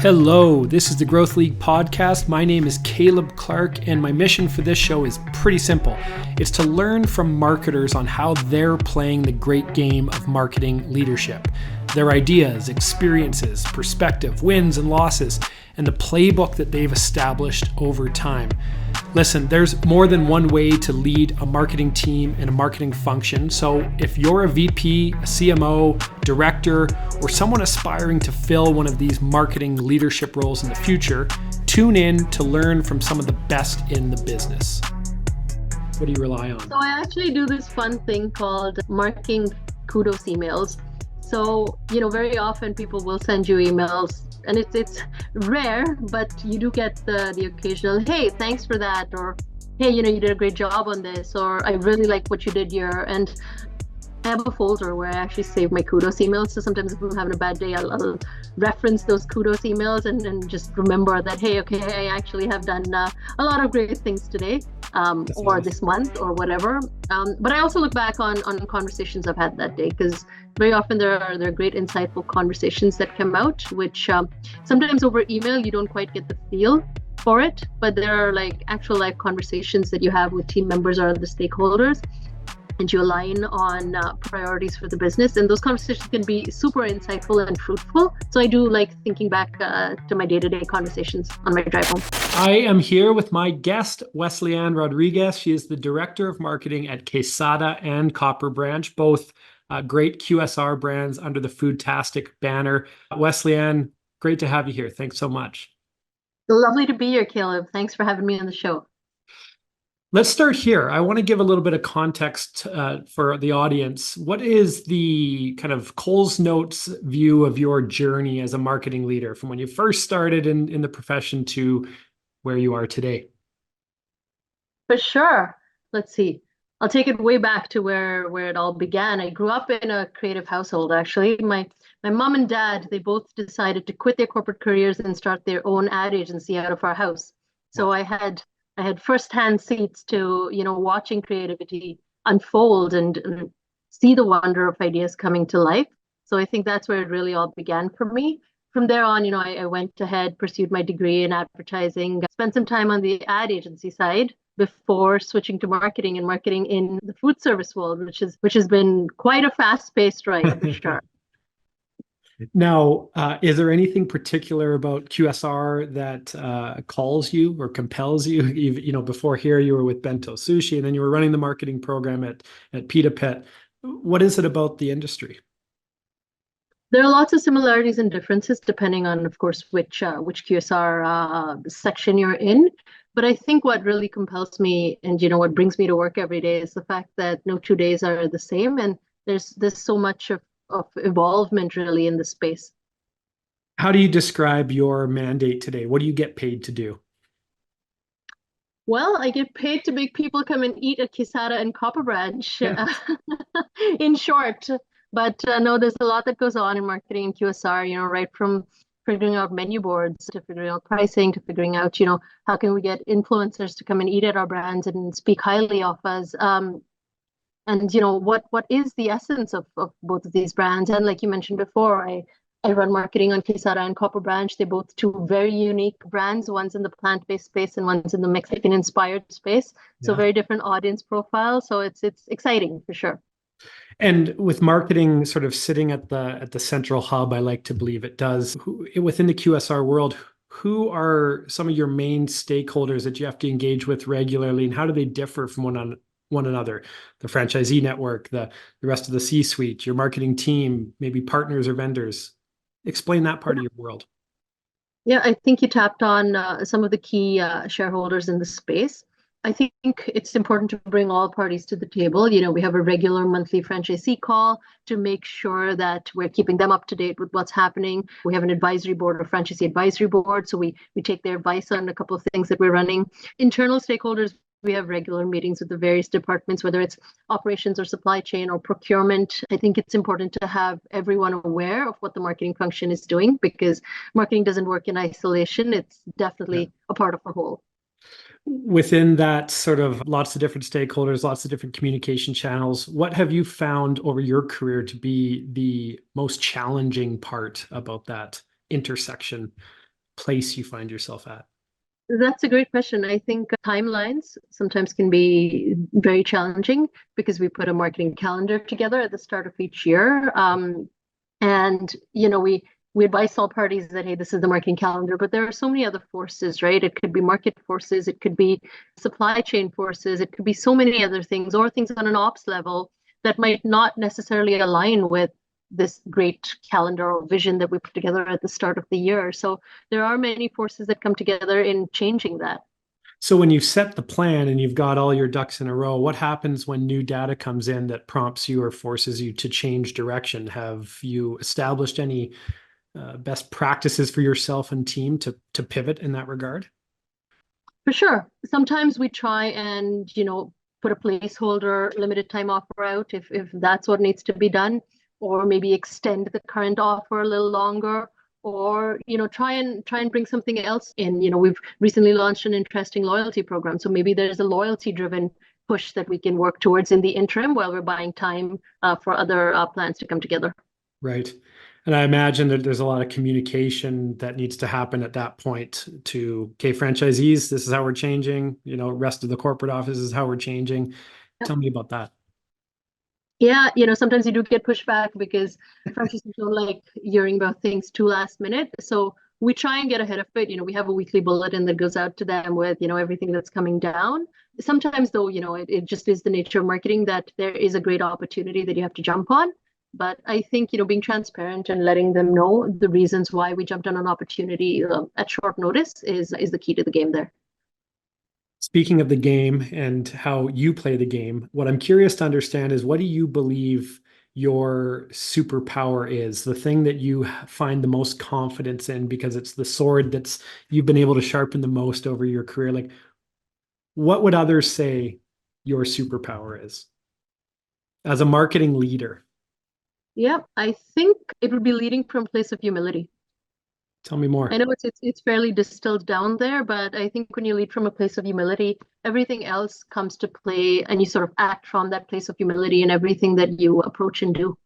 Hello, this is the Growth League podcast. My name is Caleb Clark, and my mission for this show is pretty simple. It's to learn from marketers on how they're playing the great game of marketing leadership, their ideas, experiences, perspective, wins and losses, and the playbook that they've established over time. Listen, there's more than one way to lead a marketing team and a marketing function. So if you're a VP, a CMO, director, or someone aspiring to fill one of these marketing leadership roles in the future, tune in to learn from some of the best in the business. What do you rely on? So I actually do this fun thing called marking kudos emails. So, very often people will send you emails, and it's rare, but you do get the occasional, hey, thanks for that, or hey, you did a great job on this, or I really like what you did here. And I have a folder where I actually save my kudos emails. So sometimes if I'm having a bad day, I'll reference those kudos emails and just remember that, hey, okay, I actually have done a lot of great things today, or nice. This month or whatever. But I also look back on conversations I've had that day, because very often there are great insightful conversations that come out, which sometimes over email you don't quite get the feel for it, but there are like actual live conversations that you have with team members or other stakeholders, and you align on priorities for the business. And those conversations can be super insightful and fruitful. So I do like thinking back to my day-to-day conversations on my drive home. I am here with my guest, WesleyAnne Rodrigues. She is the Director of Marketing at Quesada and Copper Branch, both great QSR brands under the Foodtastic banner. WesleyAnne, great to have you here. Thanks so much. Lovely to be here, Caleb. Thanks for having me on the show. Let's start here. I want to give a little bit of context for the audience. What is the kind of Coles Notes view of your journey as a marketing leader from when you first started in the profession to where you are today? For sure. Let's see. I'll take it way back to where it all began. I grew up in a creative household, actually. My mom and dad, they both decided to quit their corporate careers and start their own ad agency out of our house. So wow. I had firsthand seats to, watching creativity unfold and see the wonder of ideas coming to life. So I think that's where it really all began for me. From there on, I went ahead, pursued my degree in advertising, spent some time on the ad agency side before switching to marketing in the food service world, which has been quite a fast-paced ride for sure. Now, is there anything particular about QSR that calls you or compels you? Before here you were with Bento Sushi, and then you were running the marketing program at ft.WesleyAnne. What is it about the industry? There are lots of similarities and differences depending on, of course, which QSR section you're in. But I think what really compels me and, what brings me to work every day is the fact that no 2 days are the same. And there's so much of involvement really in the space. How do you describe your mandate today? What do you get paid to do? Well, I get paid to make people come and eat at Quesada and Copper Branch, yeah. In short. But no, there's a lot that goes on in marketing and QSR, right from figuring out menu boards to figuring out pricing to figuring out, how can we get influencers to come and eat at our brands and speak highly of us. And what is the essence of both of these brands? And like you mentioned before, I run marketing on Quesada and Copper Branch. They're both two very unique brands. One's in the plant-based space and one's in the Mexican-inspired space. So very different audience profile. So it's exciting for sure. And with marketing sort of sitting at the central hub, I like to believe it does. Within the QSR world, who are some of your main stakeholders that you have to engage with regularly, and how do they differ from one another? The franchisee network, the rest of the C-suite, your marketing team, maybe partners or vendors. Explain that part of your world. Yeah, I think you tapped on some of the key shareholders in the space. I think it's important to bring all parties to the table. We have a regular monthly franchisee call to make sure that we're keeping them up to date with what's happening. We have an advisory board, a franchisee advisory board. So we take their advice on a couple of things that we're running. Internal stakeholders, we have regular meetings with the various departments, whether it's operations or supply chain or procurement. I think it's important to have everyone aware of what the marketing function is doing, because marketing doesn't work in isolation. It's definitely a part of the whole. Within that sort of lots of different stakeholders, lots of different communication channels, what have you found over your career to be the most challenging part about that intersection place you find yourself at? That's a great question. I think timelines sometimes can be very challenging because we put a marketing calendar together at the start of each year. And we advise all parties that, hey, this is the marketing calendar, but there are so many other forces, right? It could be market forces, it could be supply chain forces, it could be so many other things, or things on an ops level that might not necessarily align with this great calendar or vision that we put together at the start of the year. So there are many forces that come together in changing that. So when you've set the plan and you've got all your ducks in a row, what happens when new data comes in that prompts you or forces you to change direction? Have you established any best practices for yourself and team to pivot in that regard? For sure. Sometimes we try and, put a placeholder limited time offer out if that's what needs to be done, or maybe extend the current offer a little longer, or, try and bring something else in. We've recently launched an interesting loyalty program. So maybe there's a loyalty driven push that we can work towards in the interim while we're buying time for other plans to come together. Right. And I imagine that there's a lot of communication that needs to happen at that point to, okay, franchisees, this is how we're changing, rest of the corporate office is how we're changing. Yep. Tell me about that. Yeah, sometimes you do get pushback because franchisees don't like hearing about things too last minute. So we try and get ahead of it. We have a weekly bulletin that goes out to them with, everything that's coming down. Sometimes though, it just is the nature of marketing that there is a great opportunity that you have to jump on. But I think, being transparent and letting them know the reasons why we jumped on an opportunity at short notice is the key to the game there. Speaking of the game and how you play the game, what I'm curious to understand is, what do you believe your superpower is? The thing that you find the most confidence in because it's the sword that's you've been able to sharpen the most over your career. Like, what would others say your superpower is as a marketing leader? Yeah, I think it would be leading from a place of humility. Tell me more. I know it's fairly distilled down there, but I think when you lead from a place of humility, everything else comes to play, and you sort of act from that place of humility in everything that you approach and do.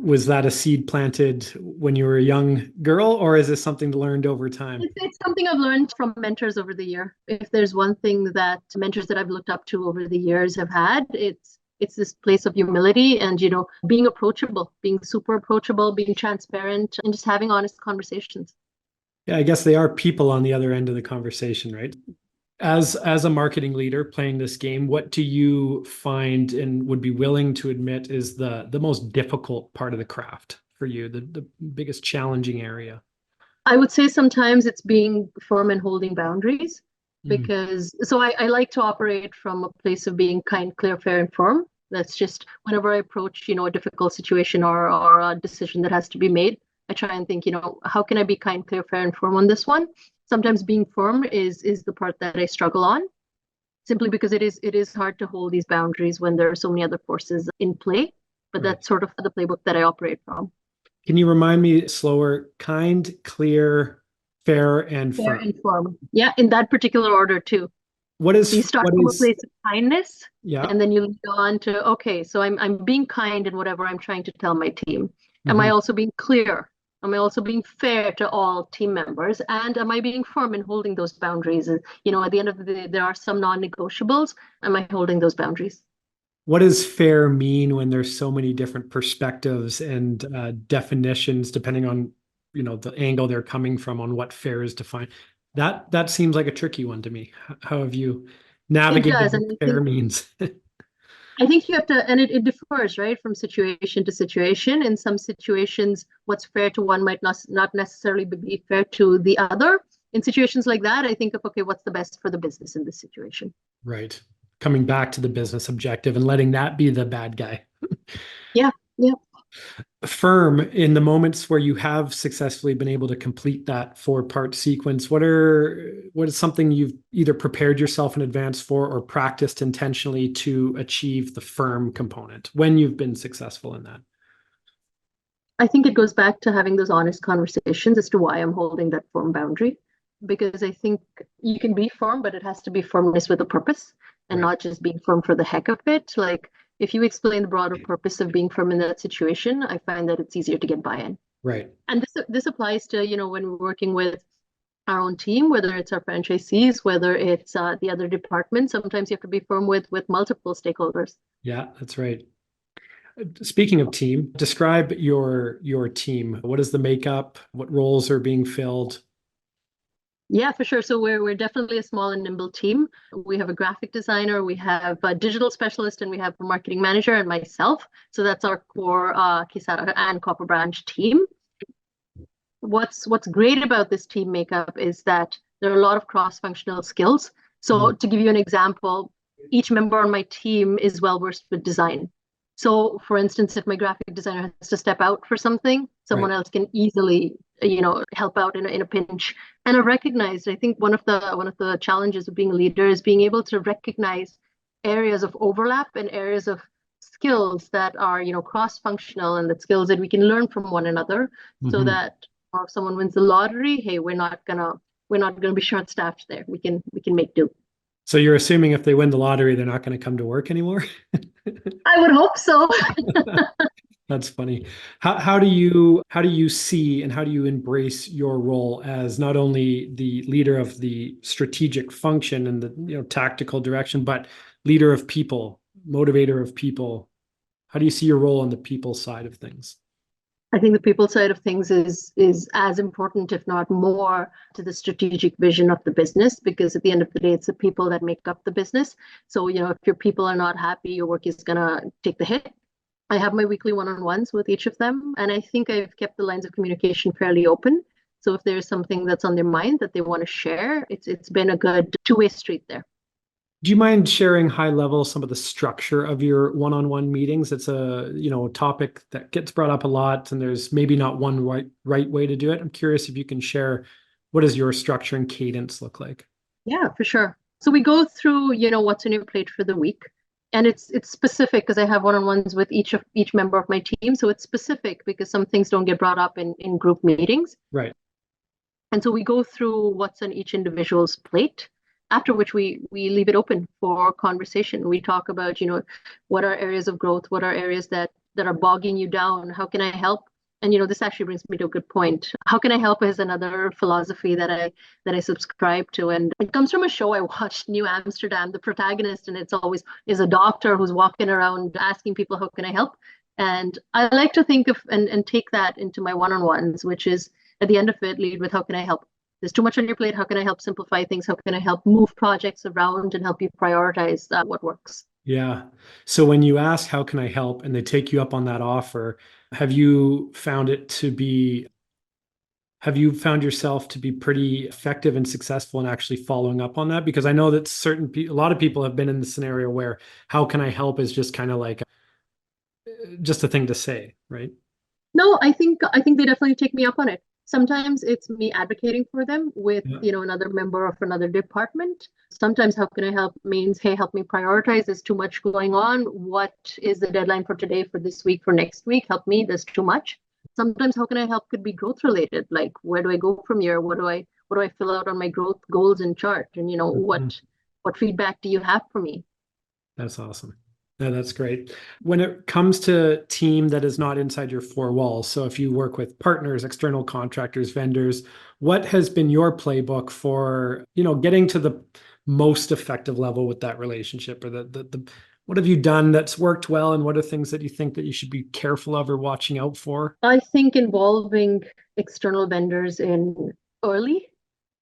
Was that a seed planted when you were a young girl, or is this something learned over time? It's something I've learned from mentors over the year. If there's one thing that mentors that I've looked up to over the years have had, it's this place of humility and, being approachable, being super approachable, being transparent, and just having honest conversations. Yeah, I guess they are people on the other end of the conversation, right? As a marketing leader playing this game, what do you find and would be willing to admit is the most difficult part of the craft for you, the biggest challenging area? I would say sometimes it's being firm and holding boundaries, because I like to operate from a place of being kind, clear, fair, and firm. That's just whenever I approach, a difficult situation or a decision that has to be made, I try and think, how can I be kind, clear, fair, and firm on this one? Sometimes being firm is the part that I struggle on, simply because it is hard to hold these boundaries when there are so many other forces in play. But Right. that's sort of the playbook that I operate from. Can you remind me slower? Kind, clear, fair, and Fair firm. and firm. Yeah, in that particular order too. What So you is start what from a is place of kindness, yeah. and then you lead on to, okay, so I'm being kind in whatever I'm trying to tell my team. Am I Mhm. also being clear? Am I also being fair to all team members? And am I being firm in holding those boundaries? And, at the end of the day, there are some non-negotiables. Am I holding those boundaries? What does fair mean when there's so many different perspectives and definitions depending on the angle they're coming from on what fair is defined? That seems like a tricky one to me. How have you It navigated does. what And fair means? I think you have to, and it differs, right, from situation to situation. In some situations, what's fair to one might not necessarily be fair to the other. In situations like that, I think of, okay, what's the best for the business in this situation? Right. Coming back to the business objective and letting that be the bad guy. Yeah, yeah. Firm in the moments where you have successfully been able to complete that four-part sequence, what is something you've either prepared yourself in advance for or practiced intentionally to achieve the firm component when you've been successful in that? I think it goes back to having those honest conversations as to why I'm holding that firm boundary. Because I think you can be firm, but it has to be firmness with a purpose and Right. not just being firm for the heck of it. Like, if you explain the broader purpose of being firm in that situation, I find that it's easier to get buy-in. Right. And this applies to, when we're working with our own team, whether it's our franchisees, whether it's the other departments. Sometimes you have to be firm with multiple stakeholders. Yeah, that's right. Speaking of team, describe your team. What is the makeup? What roles are being filled? Yeah, for sure. So we're definitely a small and nimble team. We have a graphic designer, we have a digital specialist, and we have a marketing manager and myself. So that's our core Kisara and Copper Branch team. What's great about this team makeup is that there are a lot of cross-functional skills. So to give you an example, each member on my team is well versed with design. So for instance, if my graphic designer has to step out for something, someone else can easily, help out in a pinch. And I recognized, I think one of the challenges of being a leader is being able to recognize areas of overlap and areas of skills that are, cross-functional, and the skills that we can learn from one another, so that if someone wins the lottery, hey, we're not gonna be short-staffed there. We can make do. So you're assuming if they win the lottery, they're not going to come to work anymore? I would hope so. That's funny. How do you see and how do you embrace your role as not only the leader of the strategic function and the tactical direction, but leader of people, motivator of people? How do you see your role on the people side of things? I think the people side of things is as important, if not more, to the strategic vision of the business, because at the end of the day, it's the people that make up the business. So, if your people are not happy, your work is gonna take the hit. I have my weekly one-on-ones with each of them, and I think I've kept the lines of communication fairly open. So if there's something that's on their mind that they want to share, it's been a good two-way street there. Do you mind sharing high level some of the structure of your one-on-one meetings? It's a topic that gets brought up a lot, and there's maybe not one right way to do it. I'm curious if you can share what does your structure and cadence look like? Yeah, for sure. So we go through, what's on your plate for the week. And it's specific because I have one-on-ones with each member of my team. So it's specific because some things don't get brought up in group meetings. Right. And so we go through what's on each individual's plate, after which we leave it open for conversation. We talk about, what are areas of growth, what are areas that are bogging you down, how can I help? And this actually brings me to a good point. How can I help is another philosophy that I subscribe to, and it comes from a show I watched, New Amsterdam. The protagonist, and it's always is a doctor who's walking around asking people, how can I help? And I like to think of and take that into my one-on-ones, which is at the end of it, lead with how can I help? There's too much on your plate. How can I help simplify things? How can I help move projects around and help you prioritize what works? Yeah. So when you ask, how can I help? And they take you up on that offer, have you found yourself to be pretty effective and successful in actually following up on that? Because I know that a lot of people have been in the scenario where how can I help is just kind of like just a thing to say, right? No, I think they definitely take me up on it. Sometimes it's me advocating for them with, another member of another department. Sometimes how can I help means, hey, help me prioritize. There's too much going on. What is the deadline for today, for this week, for next week? Help me. There's too much. Sometimes how can I help could be growth related. Like, where do I go from here? What do I fill out on my growth goals and chart? And what feedback do you have for me? That's awesome. No, that's great. When it comes to team that is not inside your four walls, so if you work with partners, external contractors, vendors, what has been your playbook for, getting to the most effective level with that relationship, or what have you done that's worked well, and what are things that you think that you should be careful of or watching out for? I think involving external vendors in early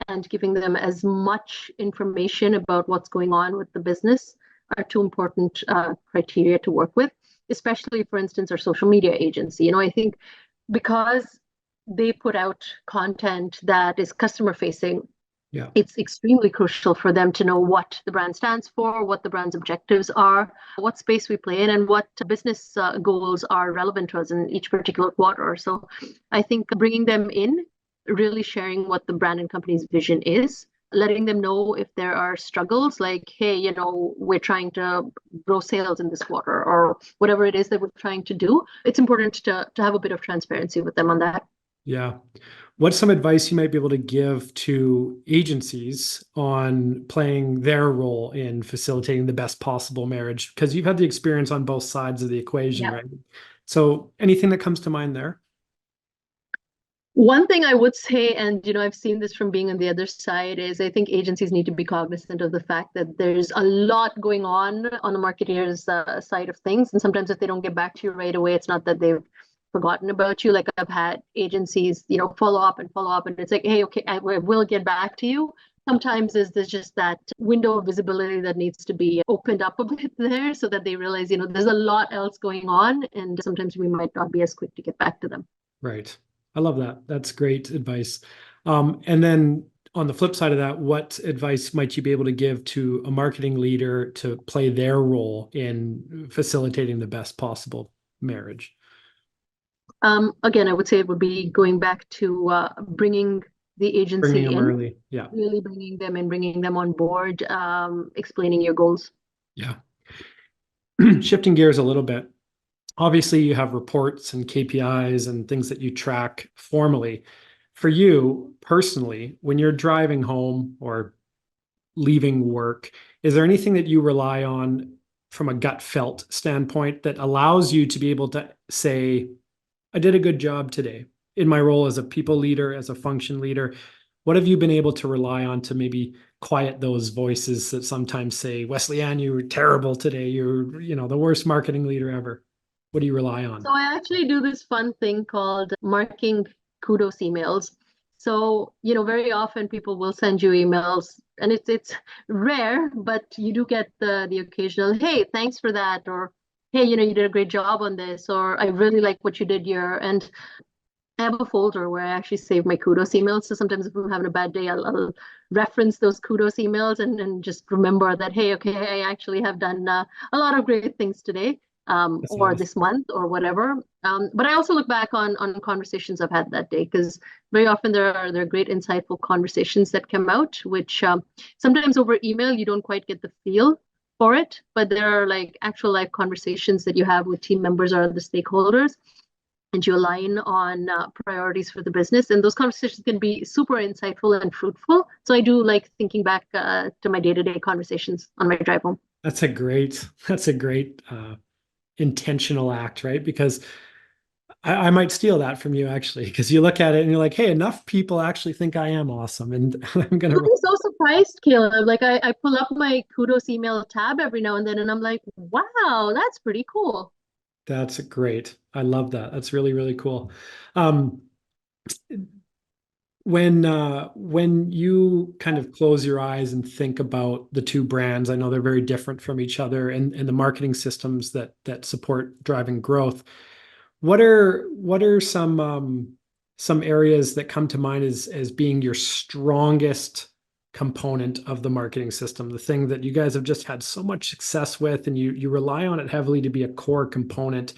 and giving them as much information about what's going on with the business are two important criteria to work with, especially, for instance, our social media agency. I think because they put out content that is customer facing, it's extremely crucial for them to know what the brand stands for, what the brand's objectives are, what space we play in, and what business goals are relevant to us in each particular quarter. So I think bringing them in, really sharing what the brand and company's vision is, letting them know if there are struggles, like, hey, we're trying to grow sales in this quarter, or whatever it is that we're trying to do. It's important to have a bit of transparency with them on that. Yeah. What's some advice you might be able to give to agencies on playing their role in facilitating the best possible marriage? Because you've had the experience on both sides of the equation, right? So anything that comes to mind there? One thing I would say, and I've seen this from being on the other side, is I think agencies need to be cognizant of the fact that there's a lot going on the marketeer's side of things. And sometimes if they don't get back to you right away, it's not that they've forgotten about you. Like I've had agencies, follow up, and it's like, hey, okay, I will get back to you. Sometimes there's just that window of visibility that needs to be opened up a bit there so that they realize, there's a lot else going on, and sometimes we might not be as quick to get back to them. Right. I love that. That's great advice. And then on the flip side of that, what advice might you be able to give to a marketing leader to play their role in facilitating the best possible marriage? Again, I would say it would be going back to bringing the Bringing agency them in, early. Yeah. really bringing them in, bringing them on board, explaining your goals. Yeah. Shifting gears a little bit. Obviously, you have reports and KPIs and things that you track formally. For you personally, when you're driving home or leaving work, is there anything that you rely on from a gut felt standpoint that allows you to be able to say, I did a good job today in my role as a people leader, as a function leader? What have you been able to rely on to maybe quiet those voices that sometimes say, "WesleyAnne, you were terrible today. You're, the worst marketing leader ever." What do you rely on? So I actually do this fun thing called marking kudos emails. So, very often people will send you emails, and it's rare, but you do get the occasional, hey, thanks for that, or hey, you did a great job on this, or I really like what you did here. And I have a folder where I actually save my kudos emails. So sometimes if I'm having a bad day, I'll reference those kudos emails and just remember that, hey, okay, I actually have done a lot of great things today, or Nice. this month or whatever. But I also look back on conversations I've had that day, because very often there are great insightful conversations that come out, which sometimes over email you don't quite get the feel for it, but there are like actual live conversations that you have with team members or the stakeholders, and you align on priorities for the business. And those conversations can be super insightful and fruitful. So I do like thinking back to my day-to-day conversations on my drive home. That's a great intentional act, right? Because I might steal that from you actually, because you look at it and you're like, hey, enough people actually think I am awesome. And I'm going You'll to, be so surprised, Caleb. Like I pull up my kudos email tab every now and then, and I'm like, wow, that's pretty cool. that's great. I love that. That's really, really cool. Um, when you kind of close your eyes and think about the two brands, I know they're very different from each other, and the marketing systems that support driving growth. What are some areas that come to mind as being your strongest component of the marketing system, the thing that you guys have just had so much success with, and you rely on it heavily to be a core component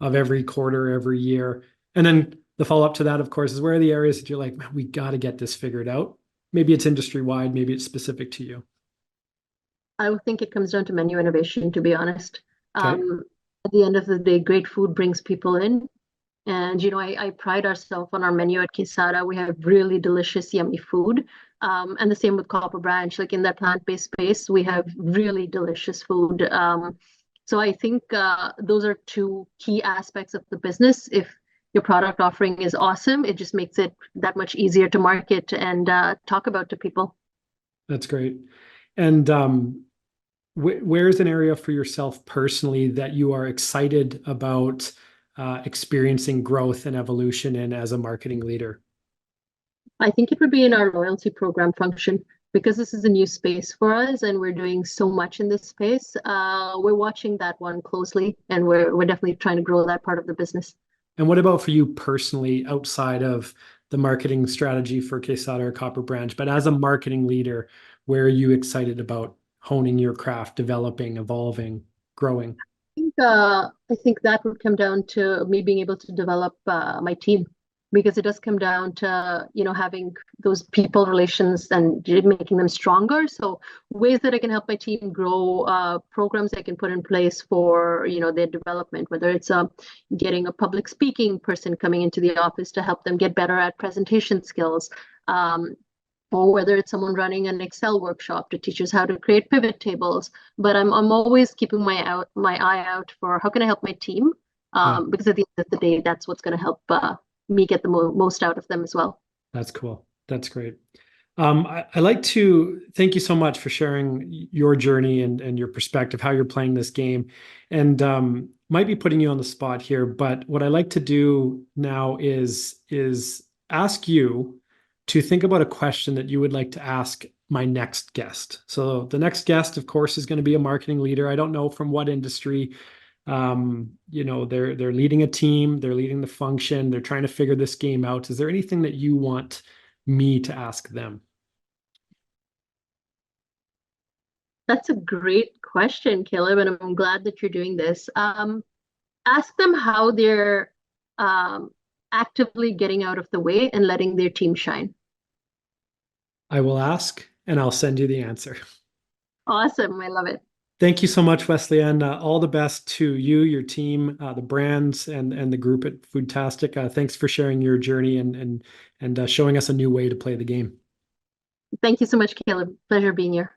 of every quarter, every year? And then the follow-up to that, of course, is where are the areas that you're like, man, we got to get this figured out? Maybe it's industry wide, maybe it's specific to you. I would think it comes down to menu innovation, to be honest. Okay. At the end of the day, great food brings people in. And I pride ourselves on our menu at Quesada. We have really delicious, yummy food. And the same with Copper Branch. Like in that plant-based space, we have really delicious food. So I think those are two key aspects of the business. If your product offering is awesome, it just makes it that much easier to market and talk about to people. That's great. And where's an area for yourself personally that you are excited about experiencing growth and evolution in as a marketing leader? I think it would be in our loyalty program function, because this is a new space for us and we're doing so much in this space. We're watching that one closely, and we're definitely trying to grow that part of the business. And what about for you personally, outside of the marketing strategy for Quesada or Copper Branch, but as a marketing leader, where are you excited about honing your craft, developing, evolving, growing? I think that would come down to me being able to develop my team, because it does come down to having those people relations and making them stronger. So ways that I can help my team grow, programs I can put in place for their development, whether it's getting a public speaking person coming into the office to help them get better at presentation skills. Or whether it's someone running an Excel workshop to teach us how to create pivot tables. But I'm always keeping my eye out for how can I help my team, Yeah. because at the end of the day, that's what's going to help me get the most out of them as well. That's cool. That's great. I like to thank you so much for sharing your journey and your perspective, how you're playing this game. And might be putting you on the spot here, but what I like to do now is ask you to think about a question that you would like to ask my next guest. So the next guest, of course, is going to be a marketing leader. I don't know from what industry. They're leading a team, they're leading the function, they're trying to figure this game out. Is there anything that you want me to ask them? That's a great question, Caleb, and I'm glad that you're doing this. Ask them how they're actively getting out of the way and letting their team shine. I will ask and I'll send you the answer. Awesome. I love it. Thank you so much, WesleyAnne. All the best to you, your team, the brands, and the group at Foodtastic. Thanks for sharing your journey and showing us a new way to play the game. Thank you so much, Caleb. Pleasure being here.